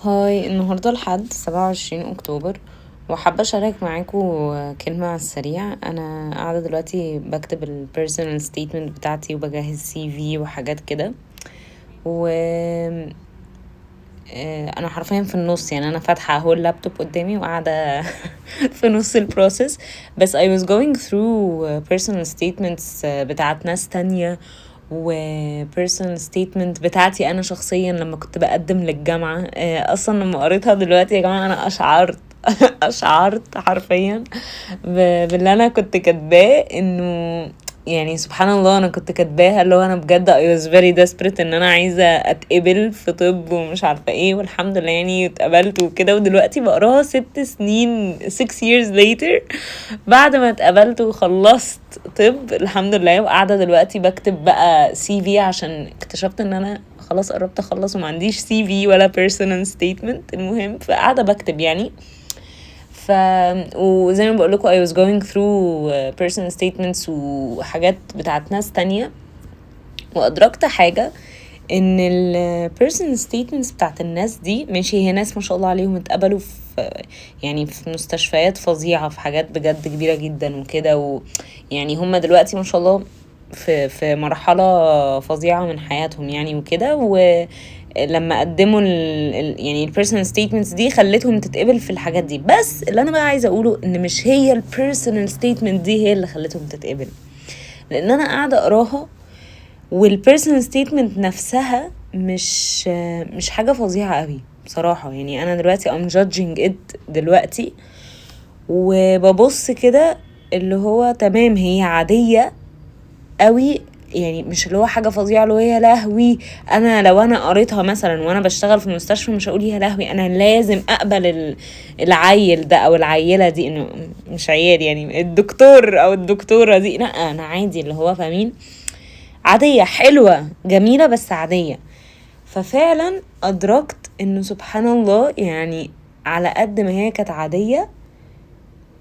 هاي النهاردة الحد 27 أكتوبر، وحابة أشارك معاكم كلمة على السريع. أنا قاعدة دلوقتي بكتب ال personal statement بتاعتي وبجهز CV وحاجات كده، و أنا حرفيا في النص، يعني أنا فاتحة اهو اللابتوب قدامي وقاعدة في نص البروسيس. بس I was going through personal statements بتاعت ناس تانية، و personal statement بتاعتي أنا شخصيا لما كنت بقدم للجامعة. أصلا لما قريتها دلوقتي يا جماعة أنا أشعرت أشعرت حرفيا باللي أنا كنت كاتباه، إنه يعني سبحان الله أنا كنت كاتباها اللي هو أنا بجد I was very desperate إن أنا عايزة أتقبل في طب ومش عارفة إيه، والحمد لله يعني اتقبلت وكده. ودلوقتي بقراها 6 سنين 6 years later بعد ما اتقبلت وخلصت طب الحمد لله، وقاعدة دلوقتي بكتب بقى CV عشان اكتشفت ان انا خلاص قربت اخلص وما عنديش CV ولا personal statement. المهم فقاعدة بكتب يعني. ف وزي ما بقول لكم I was going through personal statements وحاجات بتاعت ناس تانية، وادركت حاجة ان ال personal statements بتاعت الناس دي ماشي، هي ناس ما شاء الله عليهم اتقبلوا في يعني في مستشفيات فظيعة، في حاجات بجد كبيرة جدا وكده، ويعني هم دلوقتي ما شاء الله في مرحلة فظيعة من حياتهم يعني وكده. ولما قدموا يعني ال personal statements دي خلتهم تتقبل في الحاجات دي. بس اللي انا بقى عايزة اقوله ان مش هي ال personal statement دي هي اللي خلتهم تتقبل، لان انا قاعدة اقراها والبيرسونال ستيتمنت نفسها مش حاجة فظيعة قوي بصراحة. يعني انا دلوقتي I'm judging it دلوقتي وببص كده اللي هو تمام، هي عادية قوي، يعني مش اللي هو حاجة فظيعة اللي هو يا لهوي. انا لو انا قريتها مثلا وانا بشتغل في المستشفى مش هقول يا لهوي انا لازم اقبل العيل ده او العيلة دي، انه مش عيال يعني الدكتور او الدكتورة دي، لا انا عادي اللي هو فاهمين، عادية حلوة جميلة بس عادية. ففعلا أدركت إنه سبحان الله، يعني على قد ما هي كانت عادية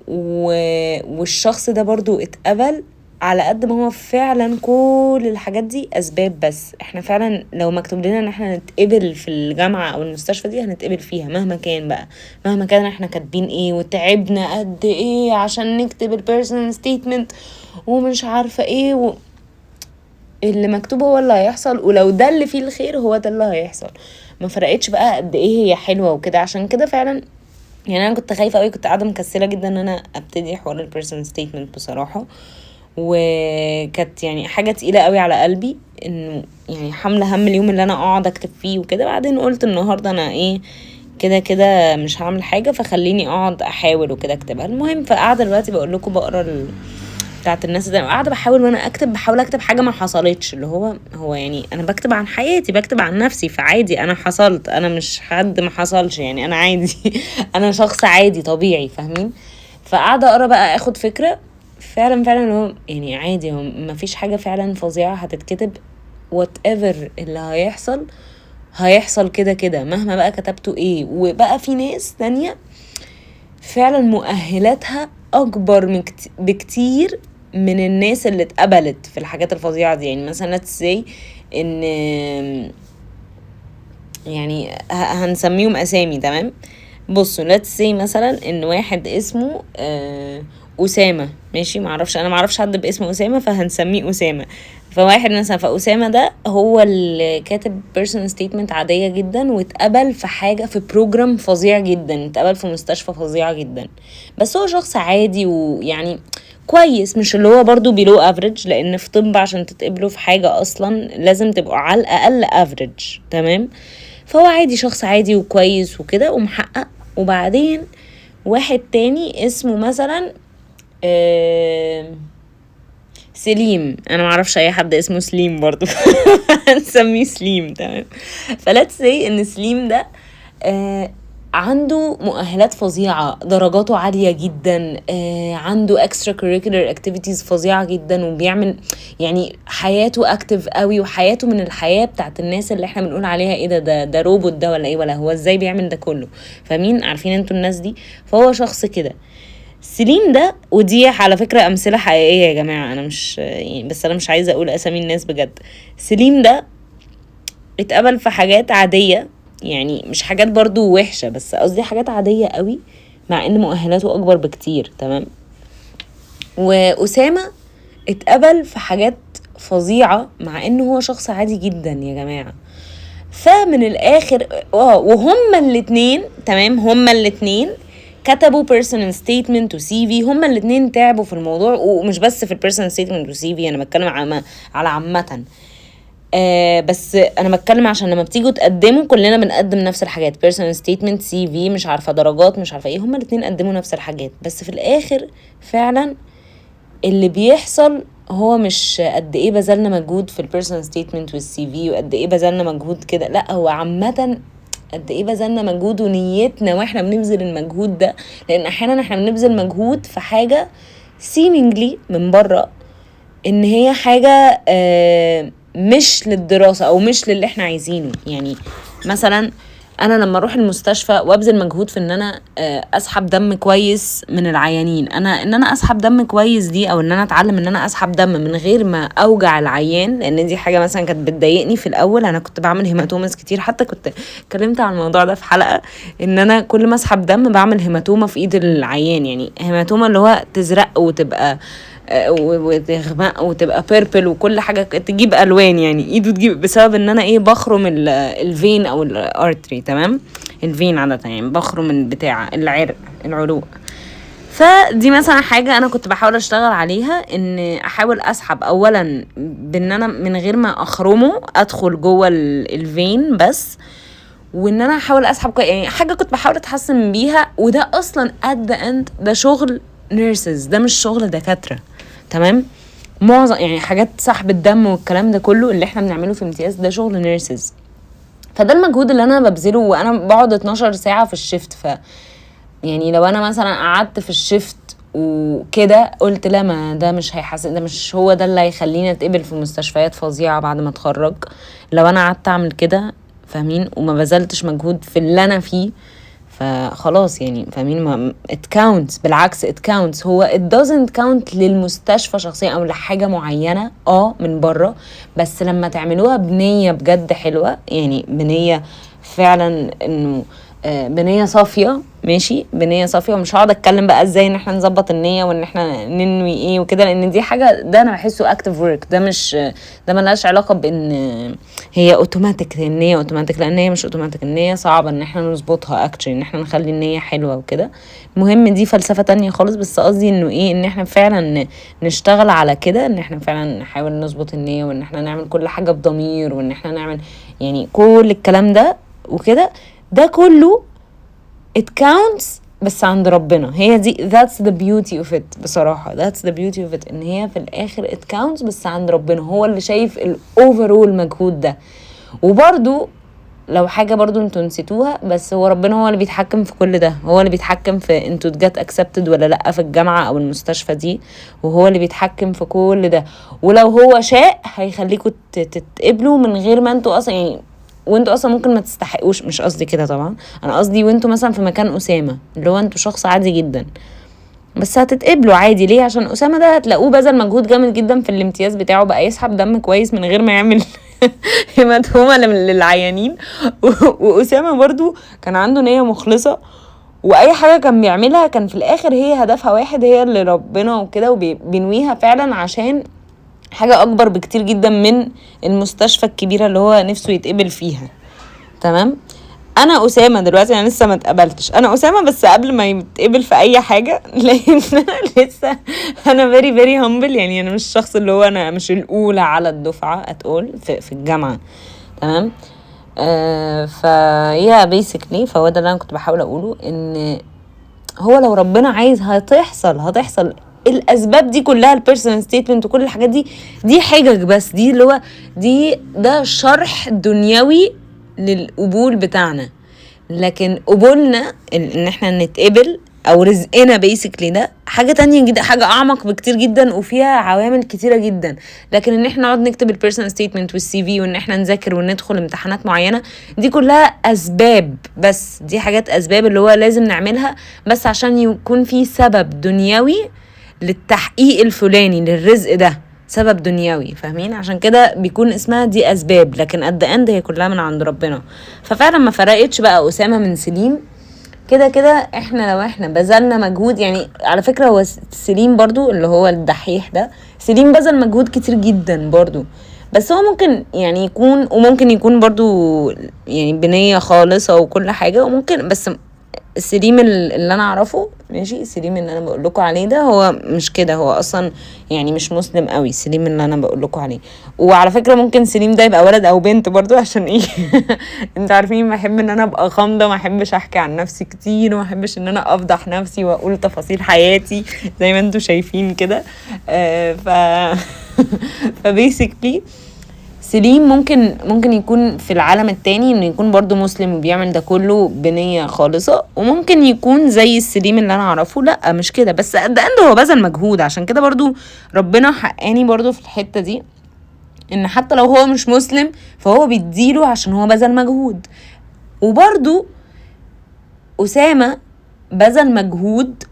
والشخص ده برضو اتقبل، على قد ما هو فعلا كل الحاجات دي أسباب. بس احنا فعلا لو مكتوب لنا ان احنا نتقبل في الجامعة او المستشفى دي هنتقبل فيها مهما كان بقى، مهما كان احنا كاتبين ايه وتعبنا قد ايه عشان نكتب البيرسونال ستيتمنت ومش عارفة ايه اللي مكتوب هو اللي هيحصل. ولو ده اللي فيه الخير هو ده اللي هيحصل، ما فرقتش بقى قد ايه هي حلوة وكده. عشان كده فعلا يعني انا كنت خايفة قوي، كنت قاعدة مكسلة جدا ان انا ابتدي حوار البيرسونال ستيتمنت بصراحة، وكانت يعني حاجة تقيلة قوي على قلبي، انه يعني حملة هم اليوم اللي انا اقعد اكتب فيه وكده. بعدين قلت النهاردة انا ايه كده كده مش هعمل حاجة، فخليني اقعد احاول وكده اكتبها. المهم فقاعدة دلوقتي بقول لكم بقرا بتاعت الناس ده، قاعده بحاول وانا اكتب بحاول اكتب حاجه ما حصلتش، اللي هو يعني انا بكتب عن حياتي، بكتب عن نفسي، فعادي انا حصلت، انا مش حد ما حصلش، يعني انا عادي انا شخص عادي طبيعي فاهمين. فقاعده اقرا بقى اخد فكره، فعلا فعلا هو يعني عادي، هو ما فيش حاجه فعلا فظيعه هتتكتب. whatever اللي هيحصل هيحصل كده كده مهما بقى كتبته ايه. وبقى في ناس تانية فعلا مؤهلاتها اكبر من بكتير من الناس اللي اتقبلت في الحاجات الفظيعة دي. يعني مثلا let's say ان يعني هنسميهم اسامي، تمام؟ بصوا let's say مثلا ان واحد اسمه أسامة، ماشي؟ معرفش، انا معرفش حد باسمه أسامة فهنسميه أسامة. فواحد مثلا، فأسامة ده هو اللي كاتب personal statement عادية جدا واتقبل في حاجة، في بروجرام فظيع جدا، اتقبل في مستشفى فظيعة جدا. بس هو شخص عادي ويعني كويس، مش اللي هو برضو بيلو افريج، لان في طب عشان تتقبلوا في حاجة اصلا لازم تبقوا على الاقل افريج، تمام؟ فهو عادي، شخص عادي وكويس وكده ومحقق. وبعدين واحد تاني اسمه مثلا سليم، انا معرفش اي حد اسمه سليم برضو هنسميه سليم، تمام؟ فلاتس سي ان سليم ده عنده مؤهلات فظيعة، درجاته عالية جدا، عنده extra curricular activities فظيعة جدا، وبيعمل يعني حياته active قوي، وحياته من الحياة بتاعت الناس اللي احنا بنقول عليها ايه ده روبوت ده ولا ايه، ولا هو ازاي بيعمل ده كله؟ فمين عارفين انتوا الناس دي؟ فهو شخص كده سليم ده. ودي على فكرة أمثلة حقيقية يا جماعة، أنا مش يعني، بس أنا مش عايزة أقول أسامي الناس بجد. سليم ده اتقبل في حاجات عادية يعني مش حاجات برضو وحشة، بس قصدي حاجات عادية قوي مع ان مؤهلاته اكبر بكتير. تمام. وأسامة اتقبل في حاجات فظيعة مع انه هو شخص عادي جدا يا جماعة. فمن الاخر وهما الاتنين تمام، هما الاتنين كتبوا personal statement و CV. هما الاتنين تعبوا في الموضوع، ومش بس في personal statement و CV، انا بتكلم على عامة. بس انا بتكلم عشان لما بتيجوا تقدموا كلنا بنقدم نفس الحاجات، personal statement CV مش عارفة درجات مش عارفة ايه، هما الاتنين قدموا نفس الحاجات. بس في الاخر فعلا اللي بيحصل هو مش قد ايه بذلنا مجهود في البيرسونال ستيتمنت والسي في وقد ايه بذلنا مجهود كده، لا هو عامة قد ايه بذلنا مجهود ونيتنا واحنا بنبذل المجهود ده. لان احيانا احنا بنبذل مجهود في حاجة seemingly من بره ان هي حاجة مش للدراسة او مش للي احنا عايزينه. يعني مثلا انا لما اروح المستشفى وابذل مجهود في ان انا اسحب دم كويس من العيانين، ان انا اسحب دم كويس دي، او ان انا اتعلم ان انا اسحب دم من غير ما اوجع العيان، لان دي حاجه مثلا كانت بتضايقني في الاول. انا كنت بعمل هيماتوماس كتير، حتى كنت اتكلمت عن الموضوع ده في حلقه، ان انا كل ما اسحب دم بعمل هيماتوما في ايد العيان. يعني هيماتوما اللي هو تزرق وتبقى وتغمق وتبقى بيربل وكل حاجه تجيب الوان، يعني ايده تجيب، بسبب ان انا ايه بخرم الفين او الارتري. تمام. الفين عاده يعني بخرم البتاع العروق. فدي مثلا حاجه انا كنت بحاول اشتغل عليها، ان احاول اسحب اولا بان انا من غير ما اخرمه ادخل جوه الفين بس، وان انا احاول اسحب يعني حاجه كنت بحاول اتحسن بيها. وده اصلا at the end ده شغل نيرسز، ده مش شغل دكاتره. تمام. معظم يعني حاجات سحب الدم والكلام ده كله اللي احنا بنعمله في امتياز ده شغل نيرسز. فده المجهود اللي انا ببذله، وانا بقعد 12 ساعه في الشيفت. يعني لو انا مثلا قعدت في الشيفت وكده قلت لا، ما ده مش هيحسن، ده مش هو ده اللي هيخليني اتقبل في مستشفيات فظيعه بعد ما اتخرج. لو انا قعدت اعمل كده فاهمين، وما بذلتش مجهود في اللي انا فيه، فخلاص يعني فاهمين. it counts، بالعكس it counts. هو it doesn't count للمستشفى شخصيا او لحاجة معينة من بره، بس لما تعملوها بنية بجد حلوة، يعني بنية فعلا انه بنية صافية. ماشي، بنية صافية. ومش هقعد اتكلم بقى ازاي ان احنا نظبط النية وان احنا ننوي ايه وكده، لان دي حاجة ده انا بحسه active work. ده مش ده ملهاش علاقة بان هي اوتوماتيك، النية اوتوماتيك، لان هي مش اوتوماتيك. النية صعبة ان احنا نظبطها actually، ان احنا نخلي النية حلوة وكده. المهم دي فلسفة تانية خالص، بس قصدي انه ايه، ان احنا فعلا نشتغل على كده، ان احنا فعلا نحاول نظبط النية، وان احنا نعمل كل حاجة بضمير، وان احنا نعمل يعني كل الكلام ده وكده. ده كله it counts بس عند ربنا. هي دي that's the beauty of it بصراحة. that's the beauty of it، ان هي في الاخر it counts بس عند ربنا، هو اللي شايف overall مجهود ده. وبرضو لو حاجة برضو انتوا نسيتوها، بس هو ربنا هو اللي بيتحكم في كل ده. هو اللي بيتحكم في انتوا تجات accepted ولا لأ في الجامعة او المستشفى دي، وهو اللي بيتحكم في كل ده. ولو هو شاء هيخليكوا تتقبلوا من غير ما انتوا اصلا يعني، وانتوا اصلا ممكن ما تستحقوش. مش قصدي كده طبعا، انا قصدي وانتوا مثلا في مكان أسامة اللي هو انتوا شخص عادي جدا، بس هتتقبلوا عادي. ليه؟ عشان أسامة ده هتلاقوه بذل مجهود جامد جدا في الامتياز بتاعه، بقى يسحب دم كويس من غير ما يعمل هيماتوما للعيانين. وأسامة برضو كان عنده نية مخلصة، واي حاجة كان بيعملها كان في الاخر هي هدفها واحد، هي اللي ربنا وكده، وبينويها فعلا عشان حاجة اكبر بكتير جدا من المستشفى الكبيرة اللي هو نفسه يتقبل فيها. تمام. انا أسامة دلوقتي، انا لسه ما اتقبلتش، انا أسامة بس قبل ما يتقبل في اي حاجة، لان انا لسه انا very very humble. يعني انا مش الشخص اللي هو انا مش الاولى على الدفعة اتقول في الجامعة. تمام. فيا بيسكلي، فهو ده اللي انا كنت بحاول اقوله، ان هو لو ربنا عايز هتحصل الاسباب دي كلها، البيرسونال ستيتمنت وكل الحاجات دي حجج بس، دي اللي هو ده شرح دنيوي للقبول بتاعنا. لكن قبولنا ان احنا نتقبل او رزقنا بيسكلي ده حاجة تانية جدا، حاجة اعمق بكتير جدا وفيها عوامل كتيرة جدا. لكن ان احنا نقعد نكتب البيرسونال ستيتمنت والسي في، وان احنا نذاكر وندخل امتحانات معينة، دي كلها اسباب بس. دي حاجات اسباب اللي هو لازم نعملها بس عشان يكون في سبب دنيوي للتحقيق الفلاني للرزق ده. سبب دنيوي، فاهمين؟ عشان كده بيكون اسمها دي اسباب، لكن قد اند هي كلها من عند ربنا. ففعلا ما فرقتش بقى اسامة من سليم، كده كده احنا لو احنا بذلنا مجهود. يعني على فكرة هو سليم برضو اللي هو الدحيح ده، سليم بذل مجهود كتير جدا برضو، بس هو ممكن يعني يكون، وممكن يكون برضو يعني بنية خالصة وكل حاجة، وممكن بس سليم اللي انا اعرفه، ماشي، سليم اللي انا بقول لكم عليه ده هو مش كده، هو اصلا يعني مش مسلم قوي سليم اللي انا بقول لكم عليه. وعلى فكره ممكن سليم ده يبقى ولد او بنت برضو، عشان ايه؟ انتوا عارفين بحب ان انا ابقى غامضه، ما احبش احكي عن نفسي كتير، وما احبش ان انا افضح نفسي واقول تفاصيل حياتي زي ما انتوا شايفين كده. ف فبيسكلي سليم ممكن يكون في العالم التاني انه يكون برضو مسلم وبيعمل ده كله بنية خالصة، وممكن يكون زي السليم اللي انا اعرفه لا مش كده، بس قد عنده هو بذل مجهود. عشان كده برضو ربنا حقاني برضو في الحتة دي، ان حتى لو هو مش مسلم فهو بيديله عشان هو بذل مجهود. وبرضو أسامة بذل مجهود،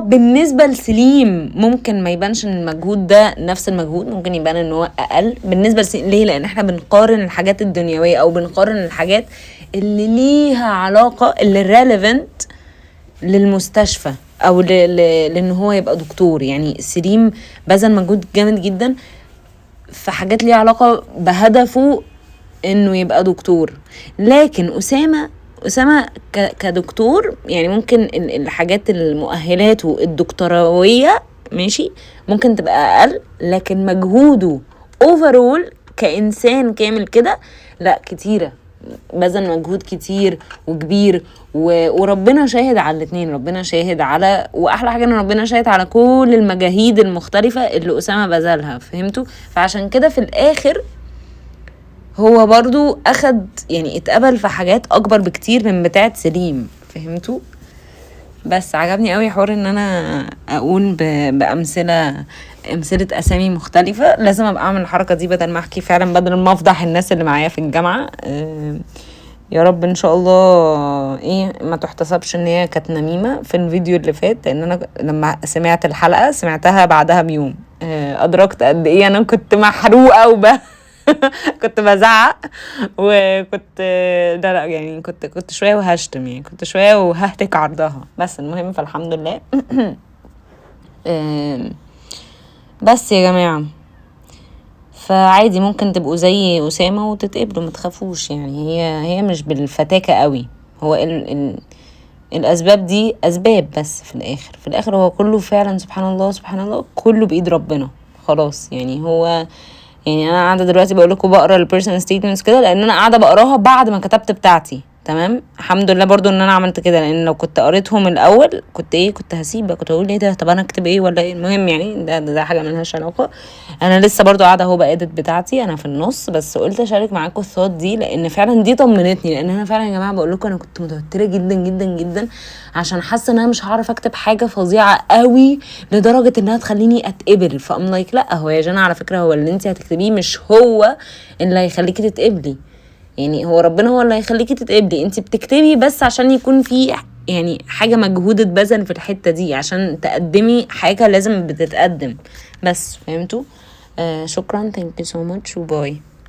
بالنسبة لسليم ممكن ما يبانش ان المجهود ده نفس المجهود، ممكن يبان ان هو اقل بالنسبة لسليم. ليه؟ لان احنا بنقارن الحاجات الدنيوية، او بنقارن الحاجات اللي ليها علاقة، اللي relevant للمستشفى، او لان هو يبقى دكتور. يعني سليم بذل مجهود جامد جدا في حاجات ليها علاقة بهدفه انه يبقى دكتور. لكن أسامة كدكتور يعني ممكن الحاجات المؤهلات الدكتوروية ماشي ممكن تبقى أقل، لكن مجهوده overall كإنسان كامل كده لا كتيرة، بذل مجهود كتير وكبير. وربنا شاهد على الاتنين، ربنا شاهد على، واحلى حاجة ان ربنا شاهد على كل المجاهيد المختلفة اللي أسامة بذلها، فهمتوا؟ فعشان كده في الاخر هو برضو اخد يعني اتقبل في حاجات اكبر بكتير من بتاعة سليم، فهمتوا؟ بس عجبني قوي حوار ان انا اقول بامثله اسامي مختلفه. لازم ابقى اعمل الحركه دي بدل ما احكي فعلا، بدل ما افضح الناس اللي معايا في الجامعه. يا رب ان شاء الله ما تحتسبش ان هي كانت نميمه في الفيديو اللي فات، لان انا لما سمعت الحلقه سمعتها بعدها بيوم، ادركت قد ايه انا كنت محروقه كنت بزعق، وكنت لا يعني كنت شويه وهشتم، يعني كنت شويه وههتك عرضها. بس المهم فالحمد لله. بس يا جماعه فعادي ممكن تبقوا زي أسامة وتتقبلوا، ما تخافوش. يعني هي مش بالفتاكة قوي، هو الأسباب دي أسباب، بس في الآخر هو كله فعلا سبحان الله كله بإيد ربنا خلاص. يعني هو يعني أنا قاعدة دلوقتي بقول لكم بقرا البيرسونال ستيتمنتس كده لأن أنا قاعدة بقراها بعد ما كتبت بتاعتي، تمام؟ الحمد لله برضو ان انا عملت كده، لان لو كنت قريتهم الاول كنت هسيب، كنت اقول ايه ده، طب انا اكتب ايه ولا ايه؟ المهم يعني ده حاجه ملهاش علاقه. انا لسه برضو قاعده اهو بادت بتاعتي، انا في النص، بس قلت اشارك معاكم الثوت دي لان فعلا دي طمنتني. لان انا فعلا يا جماعه بقول لكم انا كنت متوتره جدا جدا جدا، عشان حاسه ان انا مش هعرف اكتب حاجه فظيعه قوي لدرجه انها تخليني اتقبل. فام لايك لا، هو يا جنى على فكره هو اللي انت هتكتبيه مش هو اللي هيخليكي تتقبلي، يعني هو ربنا هو اللي هيخليكي تتقبلي، انت بتكتبي بس عشان يكون في يعني حاجة مجهود اتبذل في الحتة دي عشان تقدمي حاجة لازم بتتقدم. بس فهمتوا؟ شكرا، thank you so much وباي.